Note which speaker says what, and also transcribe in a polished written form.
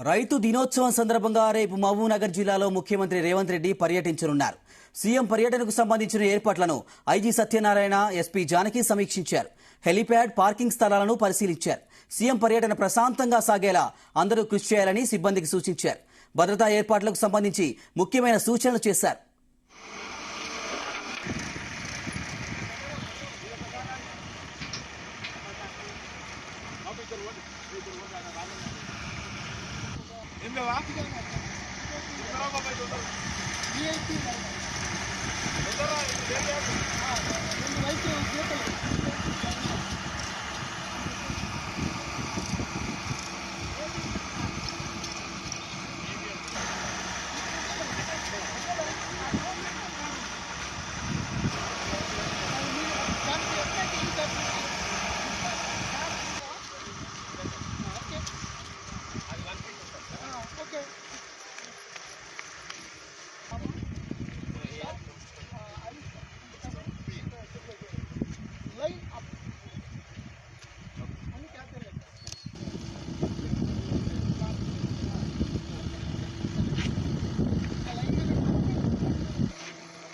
Speaker 1: రైతు దినోత్సవం సందర్భంగా రేపు మహబూబ్నగర్ జిల్లాలో ముఖ్యమంత్రి రేవంత్ రెడ్డి పర్యటించనున్నారు. సీఎం పర్యటనకు సంబంధించిన ఏర్పాట్లను ఐజీ సత్యనారాయణ, ఎస్పీ జానకి సమీక్షించారు. హెలిప్యాడ్, పార్కింగ్ స్థలాలను పరిశీలించారు. సీఎం పర్యటన ప్రశాంతంగా సాగేలా అందరూ కృషి చేయాలని సిబ్బందికి సూచించారు. భద్రతా ఏర్పాట్లకు సంబంధించి ముఖ్యమైన సూచనలు చేశారు.
Speaker 2: VIP